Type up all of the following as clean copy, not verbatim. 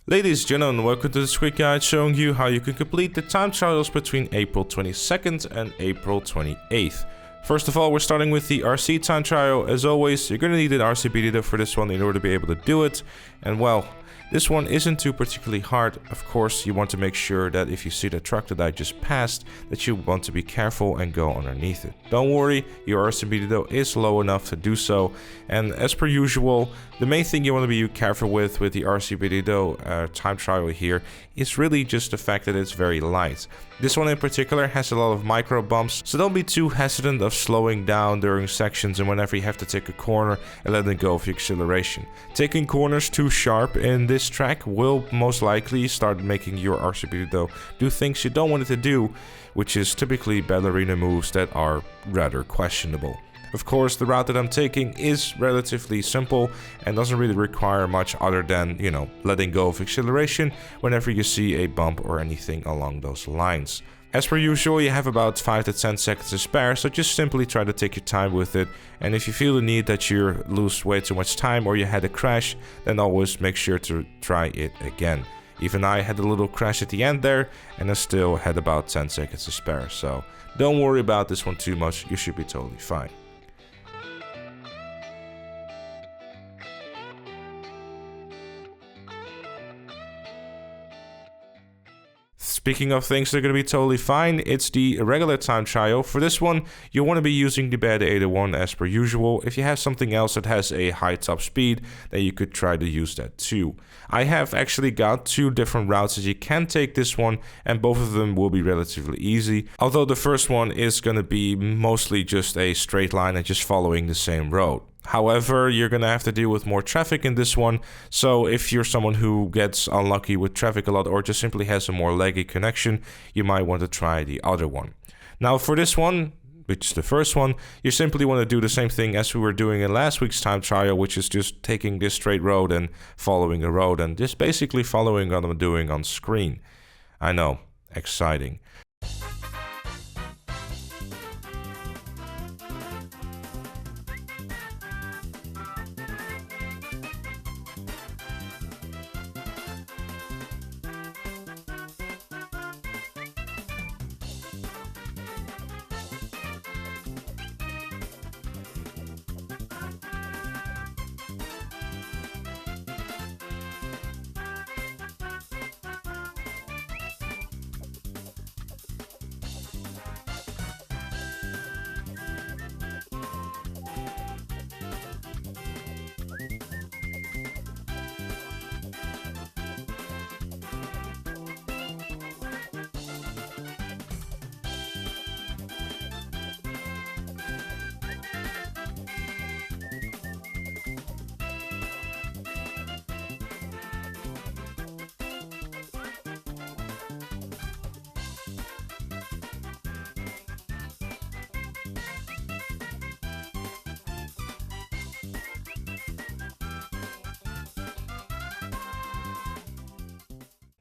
Ladies and gentlemen, welcome to this quick guide showing you how you can complete the time trials between April 22nd and April 28th. First of all, we're starting with the RC time trial. As always, you're going to need an RC data for this one in order to be able to do it. And well, this one isn't too particularly hard. Of course, you want to make sure that if you see the truck that I just passed, that you want to be careful and go underneath it. Don't worry, your RCB is low enough to do so. And as per usual, the main thing you want to be careful with the RCB time trial here is really just the fact that it's very light. This one in particular has a lot of micro bumps, so don't be too hesitant of slowing down during sections and whenever you have to take a corner and letting go of your acceleration. Taking corners too sharp in this track will most likely start making your RCB do things you don't want it to do, which is typically ballerina moves that are rather questionable. Of course, the route that I'm taking is relatively simple and doesn't really require much other than, letting go of acceleration whenever you see a bump or anything along those lines. As per usual, you have about 5 to 10 seconds to spare, so just simply try to take your time with it. And if you feel the need that you lose way too much time or you had a crash, then always make sure to try it again. Even I had a little crash at the end there, and I still had about 10 seconds to spare, so don't worry about this one too much, you should be totally fine. Speaking of things that are going to be totally fine, it's the regular time trial. For this one, you want to be using the bad 81 as per usual. If you have something else that has a high top speed, then you could try to use that too. I have actually got 2 different routes that you can take this one, and both of them will be relatively easy. Although the first one is going to be mostly just a straight line and just following the same road. However, you're going to have to deal with more traffic in this one, so if you're someone who gets unlucky with traffic a lot or just simply has a more laggy connection, you might want to try the other one. Now for this one, which is the first one, you simply want to do the same thing as we were doing in last week's time trial, which is just taking this straight road and following a road and just basically following what I'm doing on screen. I know, exciting.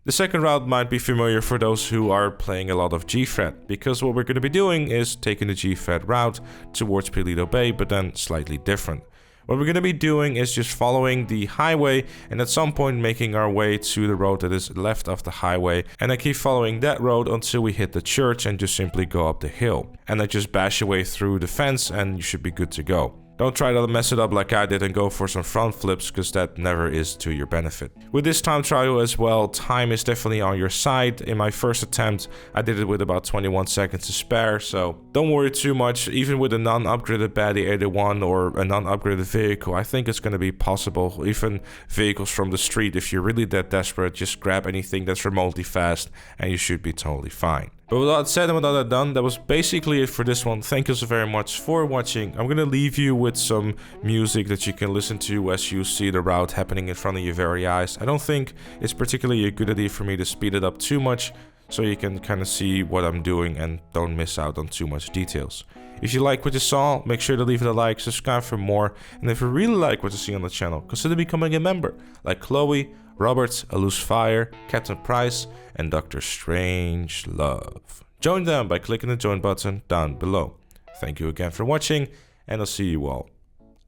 The second route might be familiar for those who are playing a lot of G-fret, because what we're going to be doing is taking the G-fret route towards Pillbox Bay, but then slightly different. What we're going to be doing is just following the highway and at some point making our way to the road that is left of the highway, and I keep following that road until we hit the church and just simply go up the hill. And I just bash your way through the fence and you should be good to go. Don't try to mess it up like I did and go for some front flips, because that never is to your benefit. With this time trial as well, time is definitely on your side. In my first attempt, I did it with about 21 seconds to spare, so don't worry too much. Even with a non-upgraded Baddie 81 or a non-upgraded vehicle, I think it's going to be possible. Even vehicles from the street, if you're really that desperate, just grab anything that's remotely fast and you should be totally fine. But with that said and with that done, that was basically it for this one. Thank you so very much for watching. I'm gonna leave you with some music that you can listen to as you see the route happening in front of your very eyes. I don't think it's particularly a good idea for me to speed it up too much, so you can kind of see what I'm doing and don't miss out on too much details. If you like what you saw, make sure to leave it a like, subscribe for more, and if you really like what you see on the channel, consider becoming a member, like Chloe, Robert, A Loose Fire, Captain Price, and Dr. Strangelove. Join them by clicking the join button down below. Thank you again for watching, and I'll see you all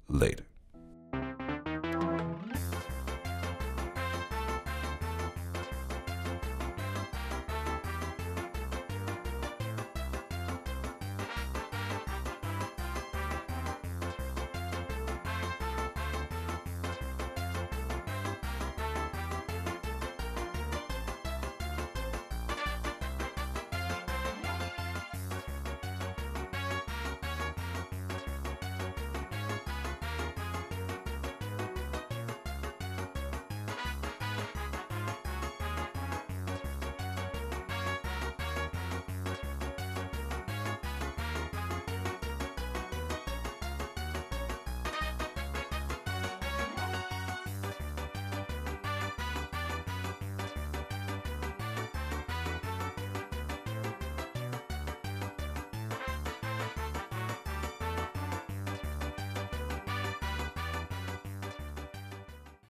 later.